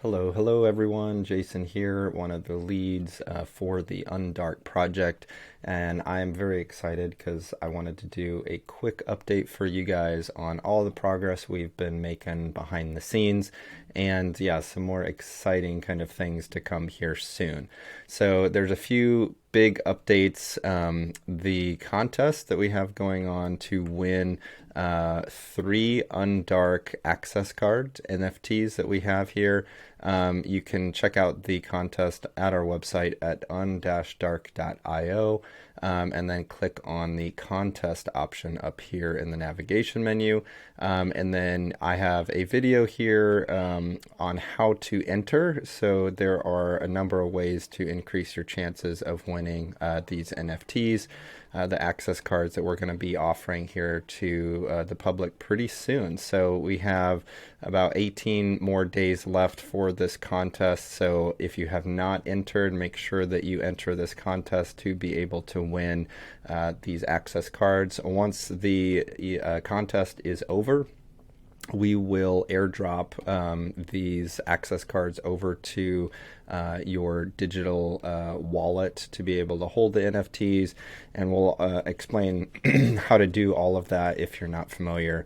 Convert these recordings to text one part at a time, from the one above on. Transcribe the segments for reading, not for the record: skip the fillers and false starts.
Hello everyone. Jason here, one of the leads for the Undark project, and I am very excited because I wanted to do a quick update for you guys on all the progress we've been making behind the scenes, and yeah, some more exciting kind of things to come here soon. So there's a few big updates. The contest that we have going on to win three Undark access card NFTs that we have here. You can check out the contest at our website at un-dark.io, and then click on the contest option up here in the navigation menu. And then I have a video here on how to enter. So there are a number of ways to increase your chances of winning these NFTs. The access cards that we're going to be offering here to the public pretty soon. So we have about 18 more days left for this contest. So if you have not entered, make sure that you enter this contest to be able to win these access cards. Once the contest is over, we will airdrop these access cards over to your digital wallet to be able to hold the NFTs, and we'll explain how to do all of that if you're not familiar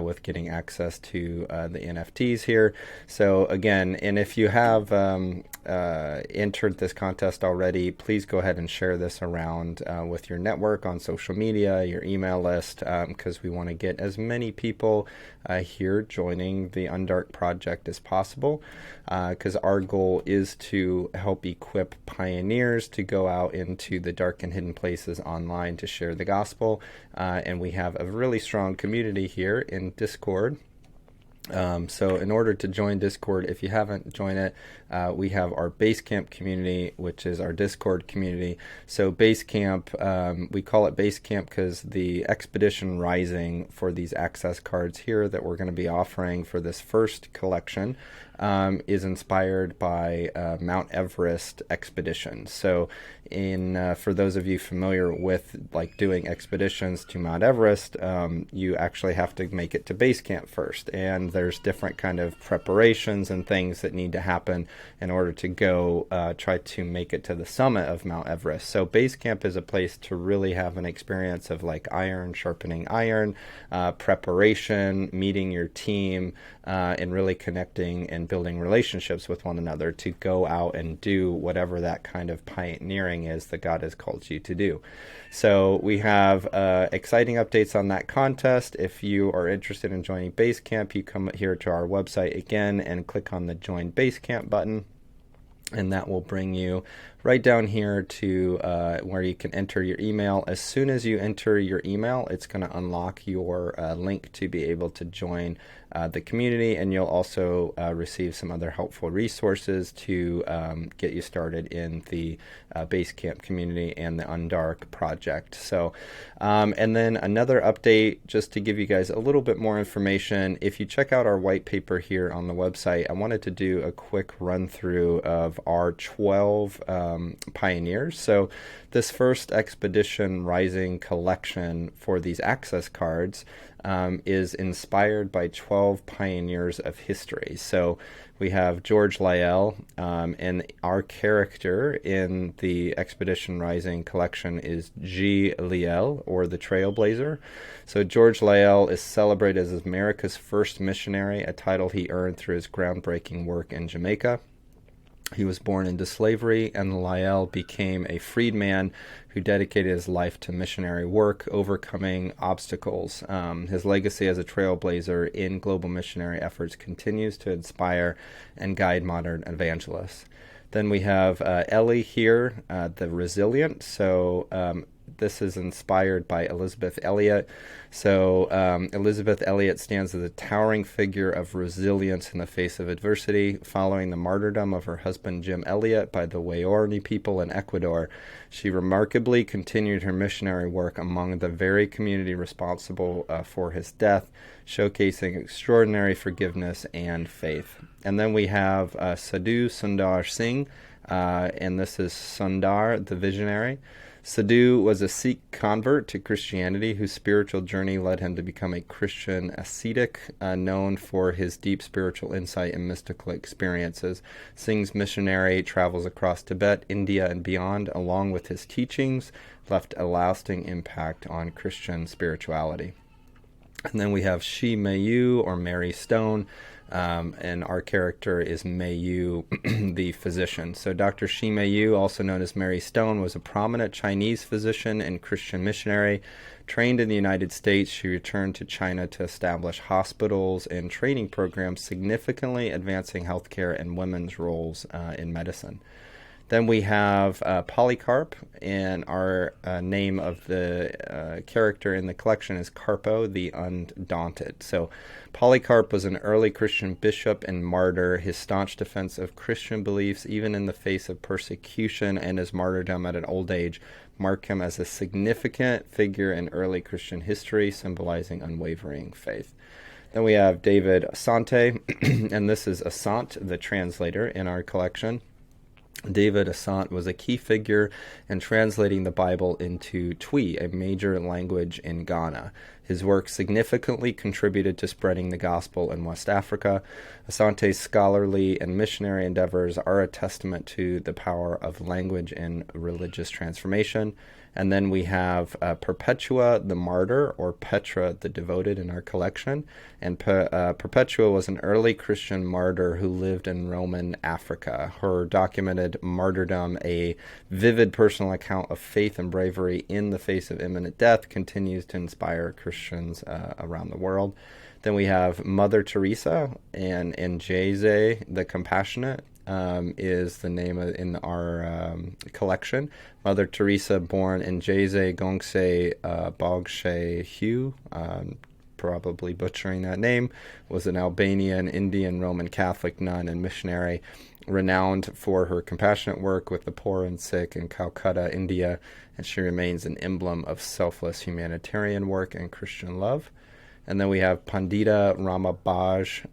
with getting access to the NFTs here. So again, and if you have entered this contest already, please go ahead and share this around with your network on social media, your email list, because we want to get as many people here joining the Undark project as possible, because our goal is to help equip pioneers to go out into the dark and hidden places online to share the gospel, and we have a really strong community here in Discord. So in order to join Discord, if you haven't joined it, we have our Basecamp community, which is our Discord community. So Basecamp, we call it Basecamp because the expedition rising for these access cards here that we're going to be offering for this first collection is inspired by Mount Everest expedition. So for those of you familiar with like doing expeditions to Mount Everest, you actually have to make it to base camp first, and there's different kind of preparations and things that need to happen in order to go try to make it to the summit of Mount Everest. So base camp is a place to really have an experience of like iron sharpening iron, preparation, meeting your team, and really connecting and building relationships with one another to go out and do whatever that kind of pioneering is that God has called you to do. So we have exciting updates on that contest. If you are interested in joining Basecamp, you come here to our website again and click on the Join Basecamp button, and that will bring you right down here to where you can enter your email. As soon as you enter your email, it's going to unlock your link to be able to join the community, and you'll also receive some other helpful resources to get you started in the Basecamp community and the Undark project. So, and then another update, just to give you guys a little bit more information, if you check out our white paper here on the website, I wanted to do a quick run through of our 12 pioneers. So this first Expedition Rising collection for these access cards is inspired by 12 pioneers of history. So we have George Liel, and our character in the Expedition Rising collection is George Liel, or the Trailblazer. So George Liel is celebrated as America's first missionary, a title he earned through his groundbreaking work in Jamaica. He was born into slavery, and Liel became a freedman who dedicated his life to missionary work, overcoming obstacles. His legacy as a trailblazer in global missionary efforts continues to inspire and guide modern evangelists. Then we have Ellie here, the Resilient. So this is inspired by Elizabeth Elliot. So Elizabeth Elliot stands as a towering figure of resilience in the face of adversity. Following the martyrdom of her husband Jim Elliot by the Waorni people in Ecuador, she remarkably continued her missionary work among the very community responsible for his death, showcasing extraordinary forgiveness and faith. And then we have Sadhu Sundar Singh, and this is Sundar, the Visionary. Sadhu was a Sikh convert to Christianity whose spiritual journey led him to become a Christian ascetic, known for his deep spiritual insight and mystical experiences. Singh's missionary travels across Tibet, India, and beyond, along with his teachings, left a lasting impact on Christian spirituality. And then we have Shi Mayu, or Mary Stone, and our character is Mayu, the physician. So Dr. Shi Mayu, also known as Mary Stone, was a prominent Chinese physician and Christian missionary. Trained in the United States, she returned to China to establish hospitals and training programs, significantly advancing healthcare and women's roles in medicine. Then we have Polycarp, and our name of the character in the collection is Carpo, the Undaunted. So Polycarp was an early Christian bishop and martyr. His staunch defense of Christian beliefs, even in the face of persecution, and his martyrdom at an old age, mark him as a significant figure in early Christian history, symbolizing unwavering faith. Then we have David Asante, and this is Asante, the translator, in our collection. David Asante was a key figure in translating the Bible into Twi, a major language in Ghana. His work significantly contributed to spreading the gospel in West Africa. Asante's scholarly and missionary endeavors are a testament to the power of language in religious transformation. And then we have Perpetua the Martyr, or Petra the Devoted, in our collection. And Perpetua was an early Christian martyr who lived in Roman Africa. Her documented martyrdom, a vivid personal account of faith and bravery in the face of imminent death, continues to inspire Christians around the world. Then we have Mother Teresa, and Njeze the Compassionate is the name in our collection. Mother Teresa, born in Njeze Gongse Bogshe Hugh, probably butchering that name, was an Albanian Indian Roman Catholic nun and missionary, renowned for her compassionate work with the poor and sick in Calcutta, India, and she remains an emblem of selfless humanitarian work and Christian love. And then we have Pandita Ramabai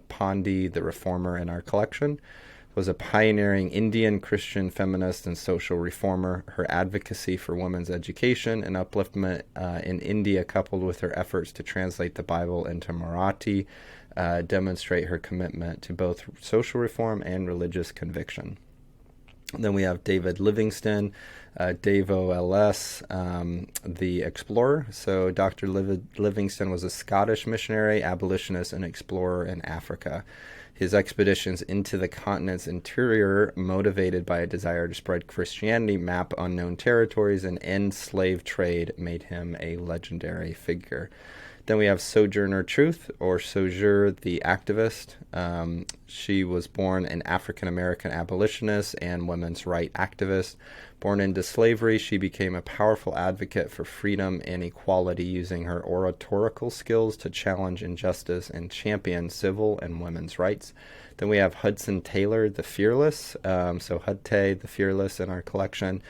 Pandi, the Reformer, in our collection. Was a pioneering Indian Christian feminist and social reformer. Her advocacy for women's education and upliftment in India, coupled with her efforts to translate the Bible into Marathi, demonstrate her commitment to both social reform and religious conviction. Then we have David Livingstone, Davo LS, the explorer. So Dr. Livingstone was a Scottish missionary, abolitionist, and explorer in Africa. His expeditions into the continent's interior, motivated by a desire to spread Christianity, map unknown territories, and end slave trade, made him a legendary figure. Then we have Sojourner Truth, or Sojourner the activist. She was born an African-American abolitionist and women's rights activist. Born into slavery, she became a powerful advocate for freedom and equality, using her oratorical skills to challenge injustice and champion civil and women's rights. Then we have Hudson Taylor, the Fearless. So Hudte, the Fearless, in our collection.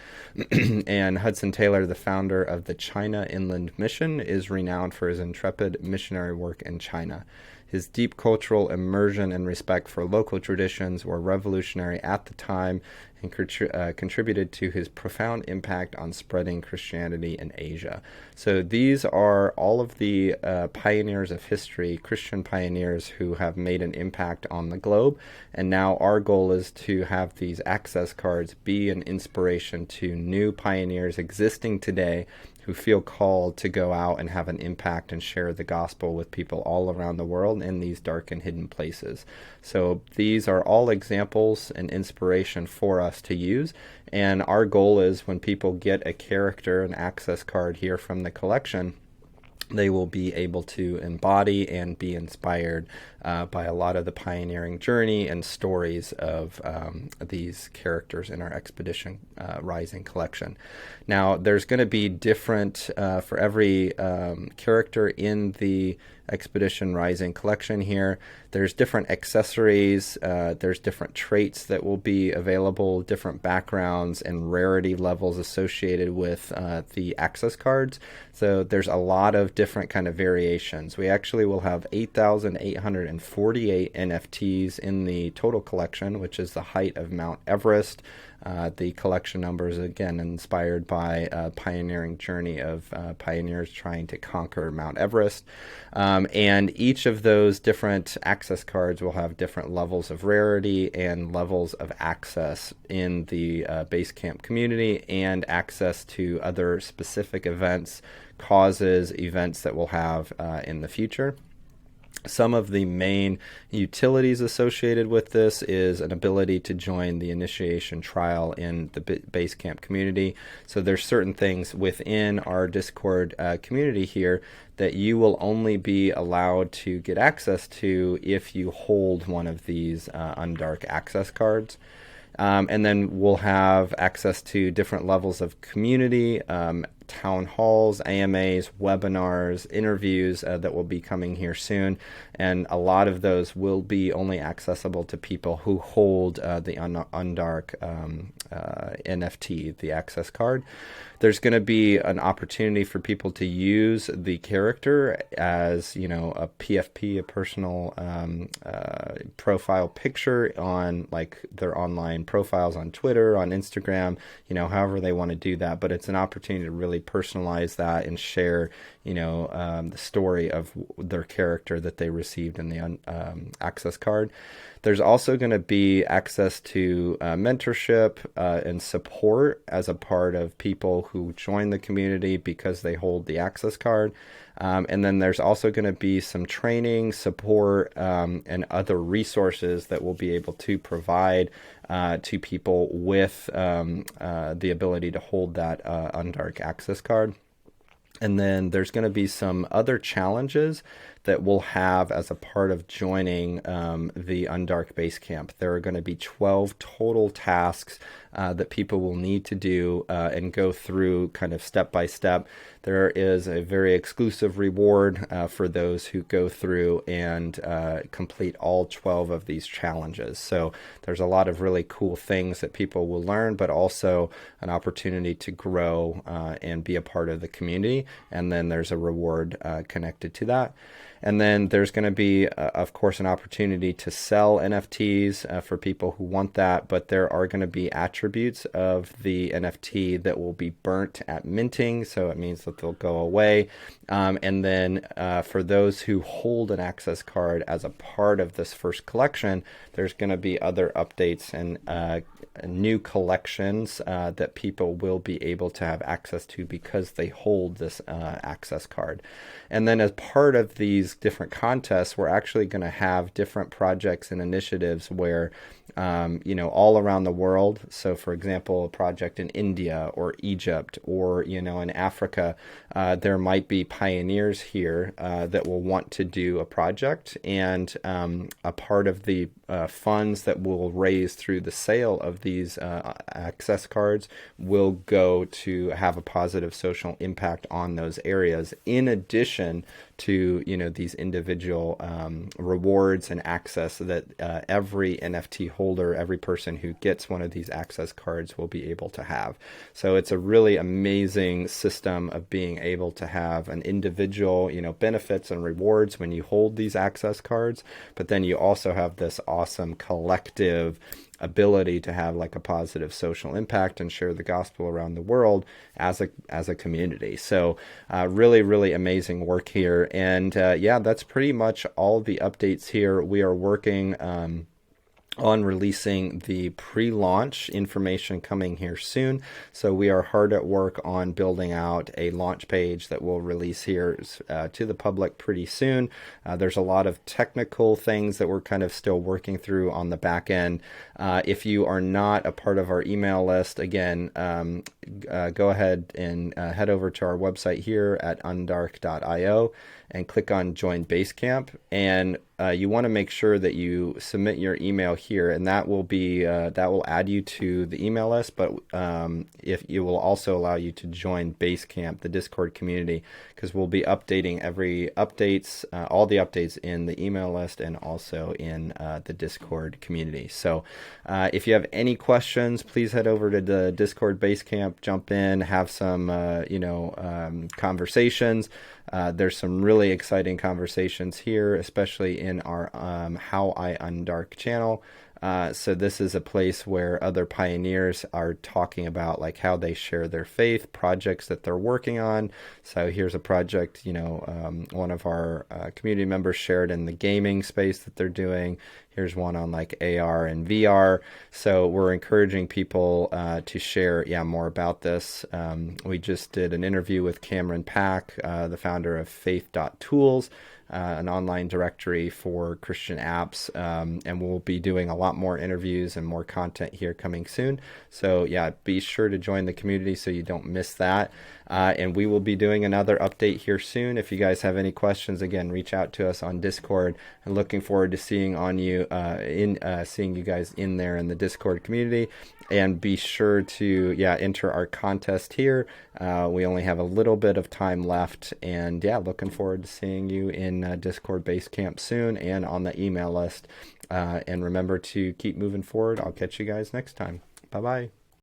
And Hudson Taylor, the founder of the China Inland Mission, is renowned for his intrepid missionary work in China. His deep cultural immersion and respect for local traditions were revolutionary at the time and contributed to his profound impact on spreading Christianity in Asia. So these are all of the pioneers of history, Christian pioneers who have made an impact on the globe. And now our goal is to have these access cards be an inspiration to new pioneers existing today who feel called to go out and have an impact and share the gospel with people all around the world in these dark and hidden places. So these are all examples and inspiration for us to use. And our goal is when people get a character, an access card here from the collection, they will be able to embody and be inspired by a lot of the pioneering journey and stories of these characters in our Expedition Rising collection. Now, there's going to be different, for every character in the Expedition Rising collection here, There's different accessories, there's different traits that will be available, different backgrounds and rarity levels associated with the access cards. So there's a lot of different kind of variations. We actually will have 8,848 NFTs in the total collection, which is the height of Mount Everest. The collection number is again inspired by a pioneering journey of pioneers trying to conquer Mount Everest. And each of those different access cards will have different levels of rarity and levels of access in the Basecamp community, and access to other specific events, causes, events that we'll have in the future. Some of the main utilities associated with this is an ability to join the initiation trial in the Basecamp community. So there's certain things within our Discord community here that you will only be allowed to get access to if you hold one of these Undark access cards. And then we'll have access to different levels of community, town halls, AMAs, webinars, interviews that will be coming here soon. And a lot of those will be only accessible to people who hold the Undark NFT, the access card. There's going to be an opportunity for people to use the character as, you know, a PFP, a personal profile picture on like their online profiles on Twitter, on Instagram, you know, however they want to do that. But it's an opportunity to really personalize that and share, you know, the story of their character that they received in the access card. There's also going to be access to mentorship and support as a part of people who join the community because they hold the access card. And then there's also going to be some training, support, and other resources that we'll be able to provide to people with the ability to hold that Undark access card. And then there's going to be some other challenges that we'll have as a part of joining the Undark Basecamp. There are going to be 12 total tasks that people will need to do and go through kind of step by step. There is a very exclusive reward for those who go through and complete all 12 of these challenges. So there's a lot of really cool things that people will learn, but also an opportunity to grow and be a part of the community. And then there's a reward connected to that. And then there's going to be, of course, an opportunity to sell NFTs for people who want that, but there are going to be attributes of the NFT that will be burnt at minting, so it means that they'll go away. And then for those who hold an access card as a part of this first collection, there's going to be other updates and new collections that people will be able to have access to because they hold this access card. And then as part of these different contests, we're actually going to have different projects and initiatives where, you know, all around the world. So for example, a project in India or Egypt or, you know, in Africa, there might be pioneers here that will want to do a project, and a part of the funds that we'll raise through the sale of these access cards will go to have a positive social impact on those areas, in addition to, you know, these individual rewards and access that every NFT holder, every person who gets one of these access cards will be able to have. So it's a really amazing system of being able to have an individual, you know, benefits and rewards when you hold these access cards, but then you also have this awesome collective ability to have like a positive social impact and share the gospel around the world as a community. So really, really amazing work here. And yeah, that's pretty much all the updates here. We are working on releasing the pre-launch information coming here soon. So we are hard at work on building out a launch page that we'll release here to the public pretty soon. There's a lot of technical things that we're kind of still working through on the back end. If you are not a part of our email list, again, go ahead and head over to our website here at undark.io and click on Join Basecamp. And you want to make sure that you submit your email here, and that will be that will add you to the email list. But if it will also allow you to join Basecamp, the Discord community, because we'll be updating all the updates in the email list and also in the Discord community. So if you have any questions, please head over to the Discord Basecamp, jump in, have some conversations. There's some really exciting conversations here, especially in our How I Undark channel. So this is a place where other pioneers are talking about like how they share their faith, projects that they're working on. So here's a project, one of our community members shared in the gaming space that they're doing. Here's one on like AR and VR. So we're encouraging people to share, more about this. We just did an interview with Cameron Pack, the founder of faith.tools, an online directory for Christian apps. And we'll be doing a lot more interviews and more content here coming soon. So be sure to join the community so you don't miss that. And we will be doing another update here soon. If you guys have any questions, again, reach out to us on Discord. And looking forward to seeing you guys in there in the Discord community. And be sure to enter our contest here. We only have a little bit of time left, and looking forward to seeing you in Discord Basecamp soon and on the email list. And remember to keep moving forward. I'll catch you guys next time. Bye bye.